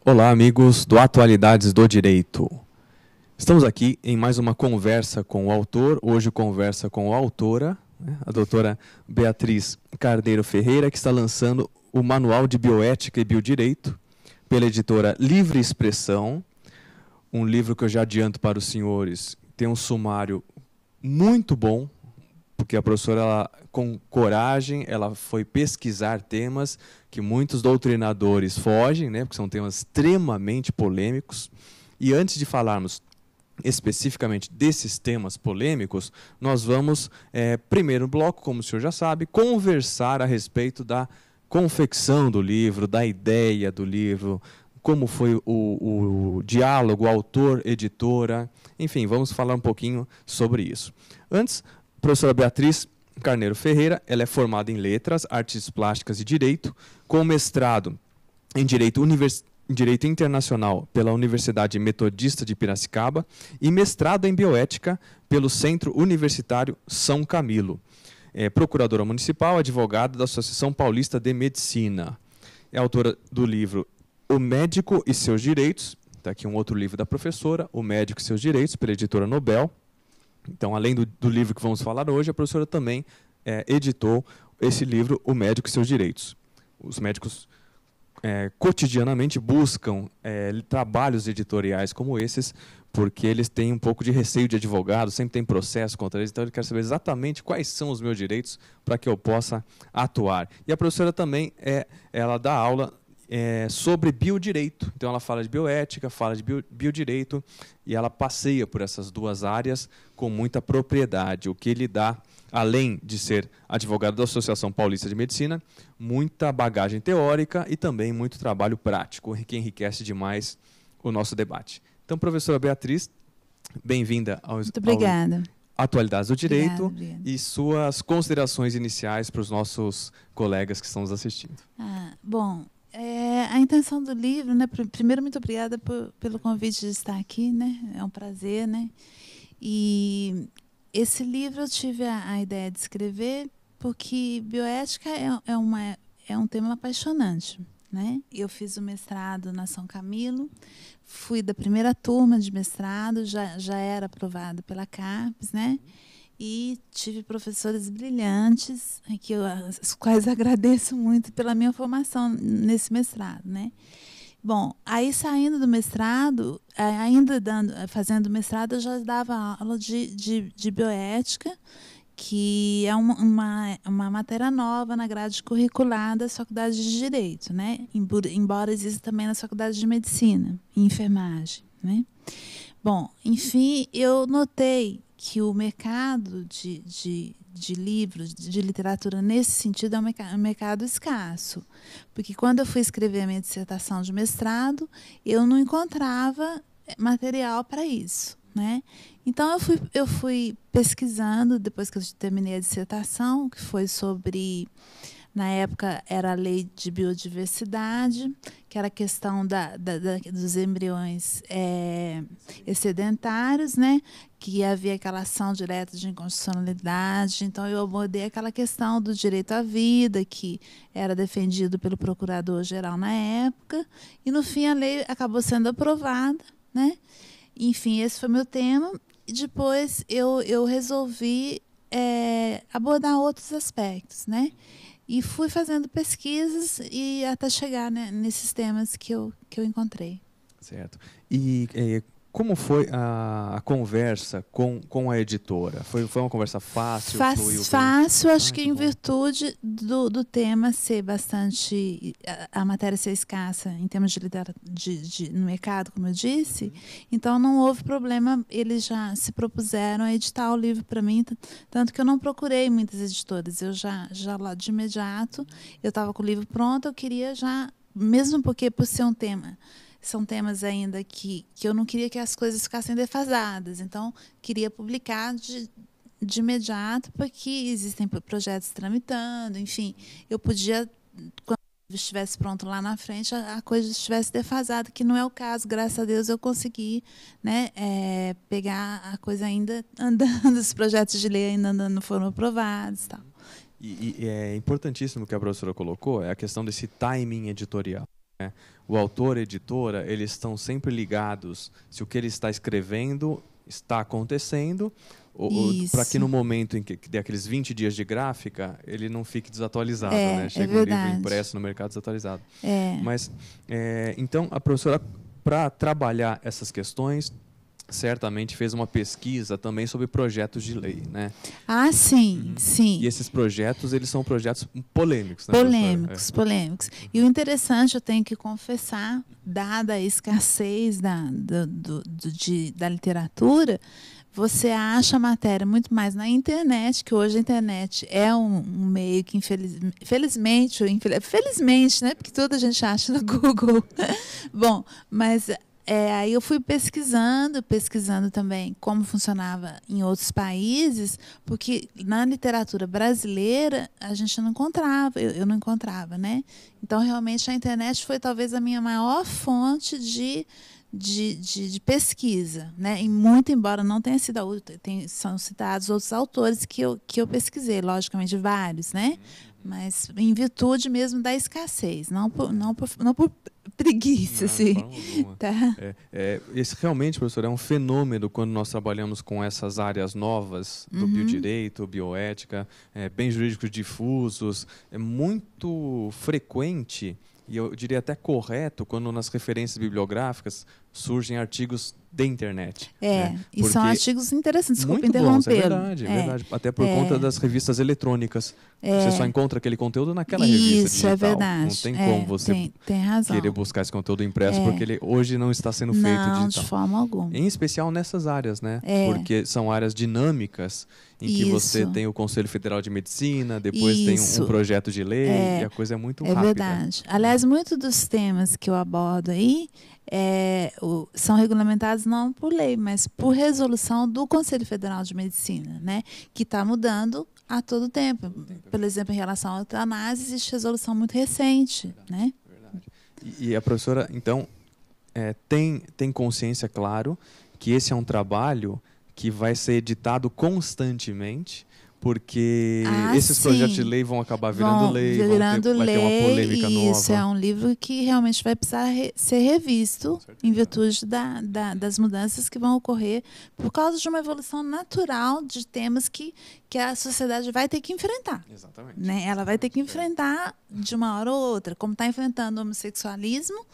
Olá, amigos do Atualidades do Direito. Estamos aqui em mais uma conversa com o autor, hoje conversa com a autora, a doutora Beatriz Carneiro Ferreira, que está lançando o Manual de Bioética e Biodireito, pela editora Livre Expressão, um livro que eu já adianto para os senhores, tem um sumário muito bom, porque a professora, ela, com coragem, ela foi pesquisar temas que muitos doutrinadores fogem, né, porque são temas extremamente polêmicos. E antes de falarmos especificamente desses temas polêmicos, nós vamos, primeiro bloco, como o senhor já sabe, conversar a respeito da confecção do livro, da ideia do livro, como foi o diálogo autor-editora, enfim, vamos falar um pouquinho sobre isso. Antes, a professora Beatriz Carneiro Ferreira, ela é formada em Letras, Artes Plásticas e Direito, com mestrado em Direito Internacional pela Universidade Metodista de Piracicaba e mestrado em Bioética pelo Centro Universitário São Camilo. É procuradora municipal, advogada da Associação Paulista de Medicina. É autora do livro O Médico e Seus Direitos, está aqui um outro livro da professora, O Médico e Seus Direitos, pela editora Nobel. Então, além do livro que vamos falar hoje, a professora também editou esse livro, O Médico e Seus Direitos. Os médicos cotidianamente buscam trabalhos editoriais como esses, porque eles têm um pouco de receio de advogado, sempre tem processo contra eles, então ele quer saber exatamente quais são os meus direitos para que eu possa atuar. E a professora também, ela dá aula sobre biodireito, então ela fala de bioética, fala de biodireito, e ela passeia por essas duas áreas com muita propriedade, o que lhe dá, além de ser advogado da Associação Paulista de Medicina, muita bagagem teórica e também muito trabalho prático, que enriquece demais o nosso debate. Então, professora Beatriz, bem-vinda ao Atualidades do Direito. Obrigada. E suas considerações iniciais para os nossos colegas que estão nos assistindo. Bom, a intenção do livro, né? Primeiro, muito obrigada pelo convite de estar aqui, né? É um prazer, né? E esse livro eu tive a ideia de escrever porque bioética é um tema apaixonante, né? Eu fiz o mestrado na São Camilo, fui da primeira turma de mestrado, já era aprovado pela CAPES, né? E tive professores brilhantes, os quais agradeço muito pela minha formação nesse mestrado, né? Bom, aí saindo do mestrado, fazendo mestrado, eu já dava aula de bioética, que é uma matéria nova na grade curricular das faculdades de Direito, né? Embora exista também nas faculdades de Medicina e Enfermagem, né? Bom, enfim, eu notei que o mercado de livros, de literatura nesse sentido, é um mercado escasso. Porque quando eu fui escrever a minha dissertação de mestrado, eu não encontrava material para isso, né? Então, eu fui pesquisando, depois que eu terminei a dissertação, que foi sobre... Na época, era a lei de biodiversidade, que era a questão dos embriões excedentários, né? Que havia aquela ação direta de inconstitucionalidade. Então, eu abordei aquela questão do direito à vida, que era defendido pelo procurador-geral na época. E, no fim, a lei acabou sendo aprovada, né? Enfim, esse foi o meu tema. E depois, eu resolvi abordar outros aspectos, né? E fui fazendo pesquisas e até chegar, né, nesses temas que eu encontrei. Certo. E como foi a conversa com a editora? Foi uma conversa fácil? Fácil, acho que em virtude do tema ser bastante... A matéria ser escassa em termos no mercado, como eu disse. Então, não houve problema. Eles já se propuseram a editar o livro para mim, tanto que eu não procurei muitas editoras. Eu já lá de imediato, eu estava com o livro pronto, eu queria já... Mesmo porque, por ser um tema... São temas ainda que eu não queria que as coisas ficassem defasadas. Então, queria publicar de imediato, porque existem projetos tramitando, enfim. Eu podia, quando estivesse pronto lá na frente, a coisa estivesse defasada, que não é o caso. Graças a Deus, eu consegui, né, pegar a coisa ainda andando, os projetos de lei ainda não foram aprovados e tal. E é importantíssimo o que a professora colocou, é a questão desse timing editorial. O autor e a editora, eles estão sempre ligados se o que ele está escrevendo está acontecendo, para que no momento em que der aqueles 20 dias de gráfica, ele não fique desatualizado, né? Chega um livro impresso no mercado desatualizado. Mas, então, a professora, para trabalhar essas questões, certamente fez uma pesquisa também sobre projetos de lei, né? Ah, sim, sim. E esses projetos, eles são projetos polêmicos, né? Polêmicos. E o interessante, eu tenho que confessar, dada a escassez da literatura, você acha a matéria muito mais na internet, que hoje a internet é um meio que, felizmente, né? Porque toda a gente acha no Google. Bom, mas... aí eu fui pesquisando também como funcionava em outros países, porque na literatura brasileira a gente não encontrava, eu não encontrava, né? Então, realmente, a internet foi talvez a minha maior fonte de pesquisa, né? E muito, embora não tenha sido a única, são citados outros autores que eu pesquisei, logicamente vários, né? Mas em virtude mesmo da escassez, não por preguiça, assim. Tá. Esse realmente, professor, é um fenômeno quando nós trabalhamos com essas áreas novas do biodireito, bioética, bens jurídicos difusos. É muito frequente, e eu diria até correto, quando nas referências bibliográficas surgem artigos da internet. E são artigos interessantes, desculpa interrompê-lo. É verdade. Até por conta das revistas eletrônicas. Você só encontra aquele conteúdo naquela revista digital. Isso, é verdade. Não tem como você tem razão. querer buscar esse conteúdo impresso, porque ele hoje não está sendo feito digital. Não, de forma alguma. Em especial nessas áreas, né? Porque são áreas dinâmicas, em que você tem o Conselho Federal de Medicina, depois tem um projeto de lei, e a coisa é muito rápida. É verdade. Aliás, muitos dos temas que eu abordo aí são regulamentados não por lei, mas por resolução do Conselho Federal de Medicina, né? Que está mudando a todo tempo. Por exemplo, em relação à eutanásia, existe resolução muito recente. Verdade, né? Verdade. E a professora, então, tem consciência, claro, que esse é um trabalho que vai ser editado constantemente, porque esses projetos de lei vão acabar virando lei, vai ter uma polêmica nova. Isso, é um livro que realmente vai precisar ser revisto em virtude das mudanças que vão ocorrer por causa de uma evolução natural de temas que a sociedade vai ter que enfrentar. Exatamente. Né? Ela vai ter que enfrentar de uma hora ou outra, como está enfrentando o homossexualismo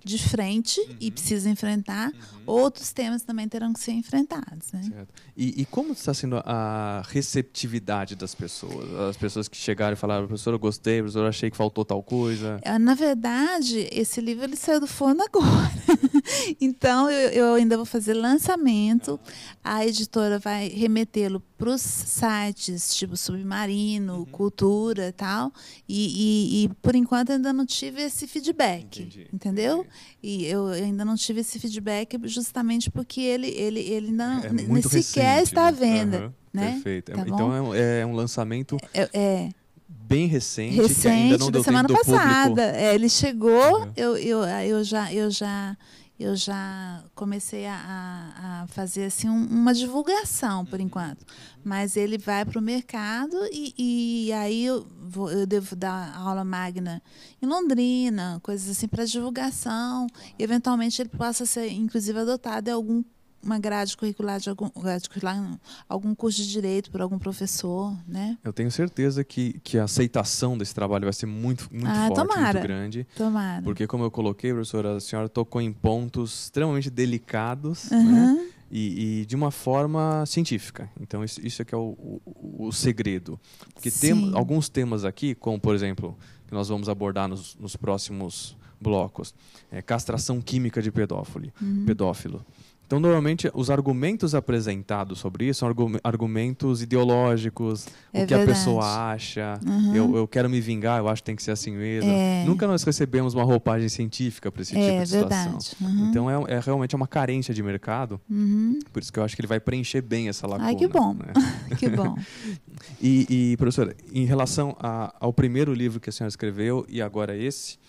de frente e precisa enfrentar, outros temas também terão que ser enfrentados. Né? Certo. E como está sendo a receptividade das pessoas? As pessoas que chegaram e falaram, professor, eu gostei, professor, eu achei que faltou tal coisa. Na verdade, esse livro ele saiu do forno agora. Então, eu ainda vou fazer lançamento. A editora vai remetê-lo para os sites tipo Submarino, Cultura e tal. E por enquanto, ainda não tive esse feedback. Entendi. Entendeu? E eu ainda não tive esse feedback justamente porque ele ainda nem sequer está à venda. Né? Perfeito. Tá então, é um lançamento... bem recente, que ainda não da deu semana tempo do passada. público. Ele chegou, eu já comecei a fazer assim uma divulgação por enquanto, mas ele vai para o mercado e aí eu devo dar aula magna em Londrina, coisas assim para divulgação, e eventualmente ele possa ser inclusive adotado em uma grade curricular de algum curso de direito por algum professor, né? Eu tenho certeza que a aceitação desse trabalho vai ser muito forte, tomara, muito grande. Tomara. Porque, como eu coloquei, professora, a senhora tocou em pontos extremamente delicados, né? E de uma forma científica. Então, isso é que é o segredo. Porque tem alguns temas aqui, como, por exemplo, que nós vamos abordar nos próximos blocos, castração química de pedófilo. Então, normalmente, os argumentos apresentados sobre isso são argumentos ideológicos, o que a pessoa acha, eu quero me vingar, eu acho que tem que ser assim mesmo. Nunca nós recebemos uma roupagem científica para esse tipo de situação. Então, realmente uma carência de mercado, por isso que eu acho que ele vai preencher bem essa lacuna. Ai, que bom. Né? Que bom. E, professora, em relação ao primeiro livro que a senhora escreveu e agora esse,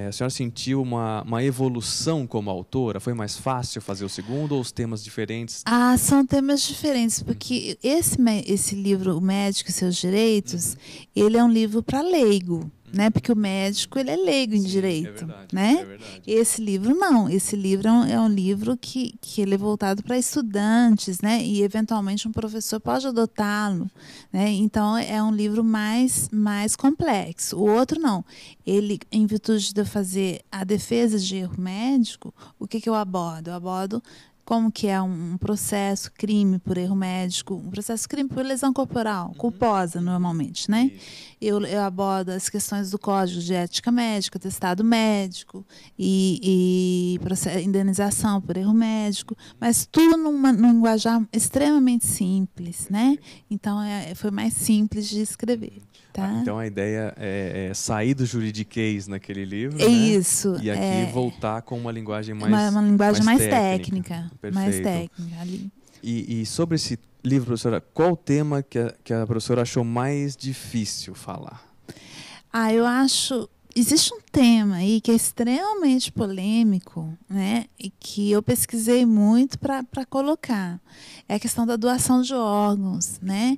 a senhora sentiu uma evolução como autora? Foi mais fácil fazer o segundo ou os temas diferentes? São temas diferentes, porque esse livro, O Médico e Seus Direitos, ele é um livro para leigo. né? Porque o médico ele é leigo em direito, verdade, né? é verdade. Esse livro não. Esse livro é um livro que ele é voltado para estudantes, né? E eventualmente um professor pode adotá-lo, né? Então é um livro mais complexo. O outro não. Ele, em virtude de eu fazer a defesa de erro médico, o que eu abordo? Eu abordo como que é um processo crime por erro médico, um processo crime por lesão corporal, culposa normalmente, né? Eu abordo as questões do Código de Ética Médica, atestado médico e indenização por erro médico, mas tudo num linguajar extremamente simples, né? Então foi mais simples de escrever. Tá? Então a ideia é sair do juridiquês naquele livro, é né? Isso. E aqui voltar com uma linguagem mais uma linguagem mais técnica. Mais técnica ali. E sobre esse livro, professora, qual o tema que a professora achou mais difícil falar? Eu acho... Existe um tema aí que é extremamente polêmico, né? E que eu pesquisei muito para colocar. É a questão da doação de órgãos, né?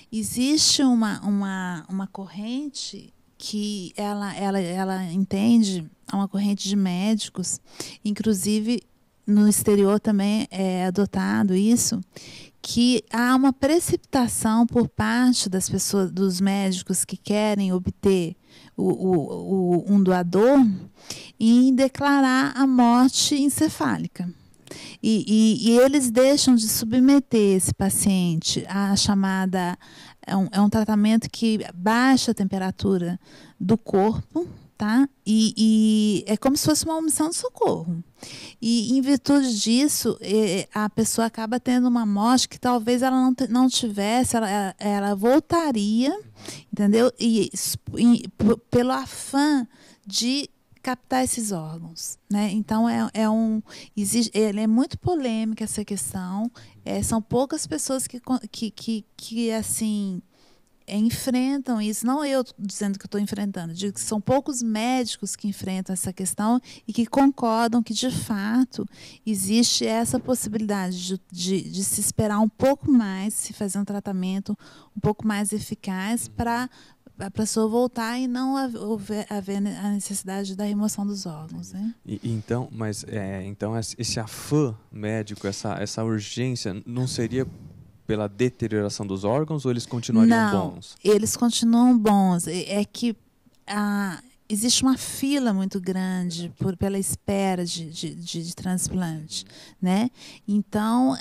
Existe uma corrente que ela entende, uma corrente de médicos, inclusive no exterior também é adotado isso, que há uma precipitação por parte das pessoas, dos médicos que querem obter um doador em declarar a morte encefálica. E eles deixam de submeter esse paciente à chamada... É um tratamento que baixa a temperatura do corpo, tá? E é como se fosse uma omissão de socorro. E, em virtude disso, a pessoa acaba tendo uma morte que talvez ela não tivesse, ela voltaria, entendeu? Pelo afã de captar esses órgãos, né? Então é muito polêmica essa questão. São poucas pessoas que assim enfrentam isso. Não eu dizendo que eu estou enfrentando, digo que são poucos médicos que enfrentam essa questão e que concordam que de fato existe essa possibilidade de se esperar um pouco mais, se fazer um tratamento um pouco mais eficaz para a pessoa voltar e não haver a necessidade da remoção dos órgãos, né? Então, esse afã médico, essa urgência, não seria pela deterioração dos órgãos ou eles continuariam bons? Não, eles continuam bons. É que existe uma fila muito grande pela espera de transplante, né? Então,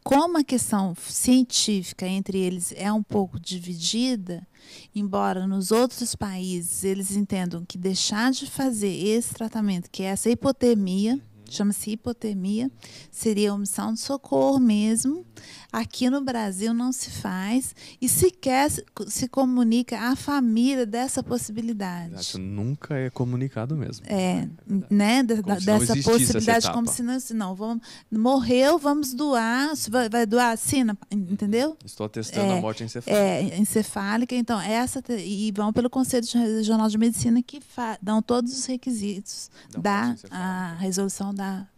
como a questão científica entre eles é um pouco dividida, embora nos outros países eles entendam que deixar de fazer esse tratamento, que é essa hipotermia, chama-se hipotermia, seria omissão de socorro mesmo. Aqui no Brasil não se faz e sequer se comunica à família dessa possibilidade. Isso nunca é comunicado mesmo. Né? Dessa possibilidade, como se não, morreu, vamos doar, vai doar, assina, entendeu? Estou atestando a morte encefálica. Encefálica, então, e vão pelo Conselho Regional de Medicina que dão todos os requisitos da resolução da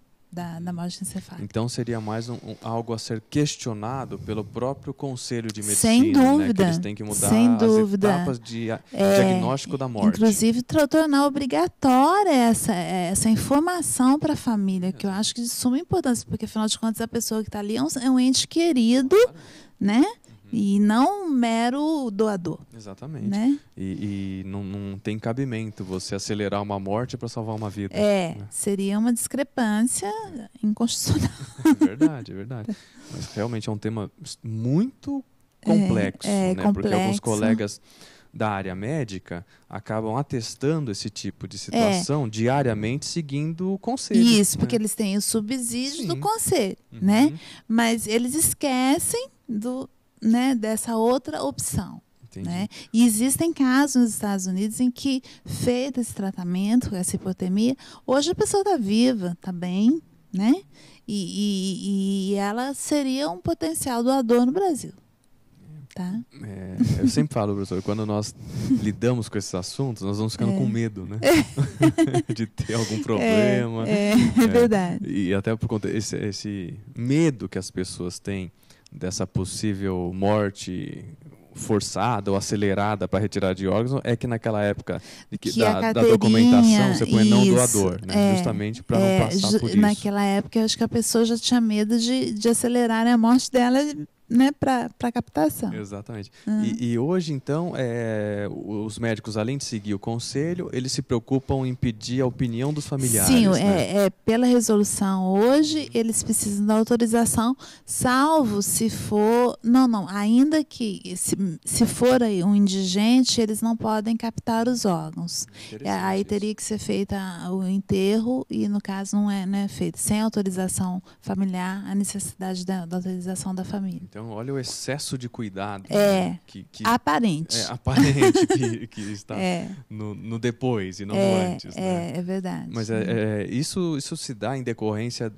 morte encefálica. Então seria mais algo a ser questionado pelo próprio Conselho de Medicina, sem dúvida, né? Que eles têm que mudar as etapas de diagnóstico da morte. Inclusive tornar obrigatória essa informação para a família, que eu acho que de suma importância, porque afinal de contas a pessoa que está ali é um ente querido, né? E não um mero doador. Exatamente. Né? E não tem cabimento você acelerar uma morte para salvar uma vida. Seria uma discrepância inconstitucional. É verdade. Mas realmente é um tema muito complexo, né? Complexo. Porque alguns colegas da área médica acabam atestando esse tipo de situação diariamente seguindo o conselho. Isso, porque eles têm os subsídios do conselho, né? Mas eles esquecem dessa outra opção. Né? E existem casos nos Estados Unidos em que, feito esse tratamento, essa hipotermia, hoje a pessoa está viva, está bem, né? E ela seria um potencial doador no Brasil. Tá? Eu sempre falo, professor, quando nós lidamos com esses assuntos, nós vamos ficando com medo, né? De ter algum problema. É verdade. E até por conta desse medo que as pessoas têm dessa possível morte forçada ou acelerada para retirada de órgãos é que naquela época da documentação você põe não doador, né? Justamente para não passar por isso. Naquela época, eu acho que a pessoa já tinha medo de acelerar a morte dela, né, para captação. Exatamente. E hoje, então, os médicos, além de seguir o conselho, eles se preocupam em pedir a opinião dos familiares. Sim, né? Pela resolução hoje, eles precisam da autorização, salvo se for... Não, ainda que se for aí um indigente, eles não podem captar os órgãos. Aí teria que ser feito o enterro e, no caso, não é feito. Sem autorização familiar, a necessidade da autorização da família. Então, olha o excesso de cuidado que aparente. Aparente que está no depois e não no antes. Né? É verdade. Mas isso se dá em decorrência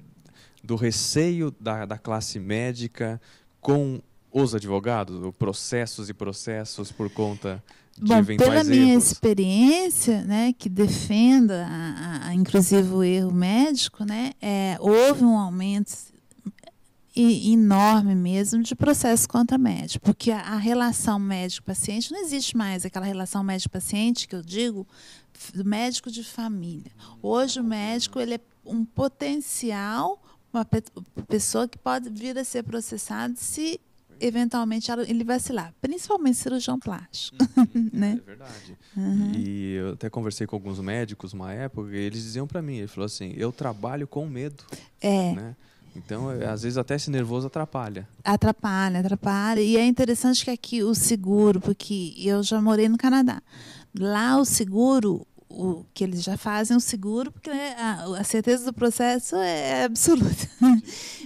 do receio da classe médica com os advogados, processos e processos por conta de eventuais pela minha erros. experiência, né, que defenda inclusive o erro médico, né, houve um aumento enorme mesmo de processo contra médico, porque a relação médico-paciente não existe mais, aquela relação médico-paciente que eu digo, do médico de família. Hoje o médico ele é um potencial, uma pessoa que pode vir a ser processado se eventualmente ele vacilar, principalmente cirurgião plástico. Né? É verdade. E eu até conversei com alguns médicos uma época e eles diziam para mim, ele falou assim, eu trabalho com medo. Né? Então, às vezes, até esse nervoso atrapalha. Atrapalha. E é interessante que aqui o seguro, porque eu já morei no Canadá. Lá o seguro, que eles já fazem o seguro, porque né, a certeza do processo é absoluta.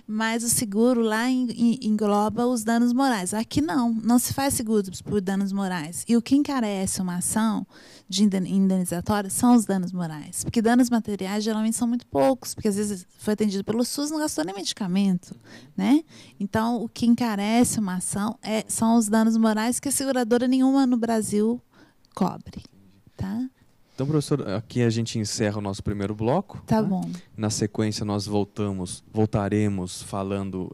Mas o seguro lá engloba os danos morais. Aqui não se faz seguro por danos morais. E o que encarece uma ação de indenizatória são os danos morais. Porque danos materiais geralmente são muito poucos, porque às vezes foi atendido pelo SUS e não gastou nem medicamento. Né? Então, o que encarece uma ação são os danos morais que a seguradora nenhuma no Brasil cobre. Tá? Então, professor, aqui a gente encerra o nosso primeiro bloco. Tá bom. Na sequência, nós voltaremos falando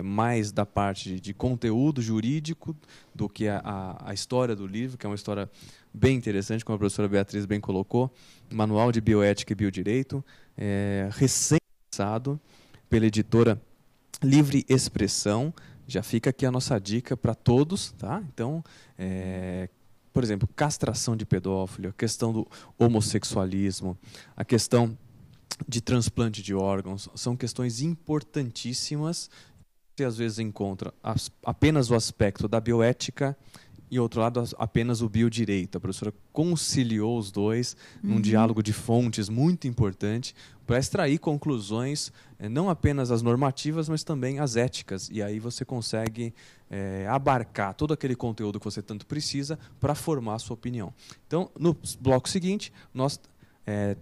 mais da parte de conteúdo jurídico do que a história do livro, que é uma história bem interessante, como a professora Beatriz bem colocou, Manual de Bioética e Biodireito, recém-lançado pela editora Livre Expressão. Já fica aqui a nossa dica para todos, tá? Então, por exemplo, castração de pedófilo, a questão do homossexualismo, a questão de transplante de órgãos, são questões importantíssimas. Você às vezes encontra apenas o aspecto da bioética e, outro lado, apenas o biodireito. A professora conciliou os dois num diálogo de fontes muito importante para extrair conclusões, não apenas as normativas, mas também as éticas. E aí você consegue abarcar todo aquele conteúdo que você tanto precisa para formar a sua opinião. Então, no bloco seguinte, nós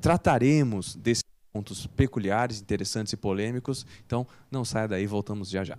trataremos desses pontos peculiares, interessantes e polêmicos. Então, não saia daí, voltamos já já.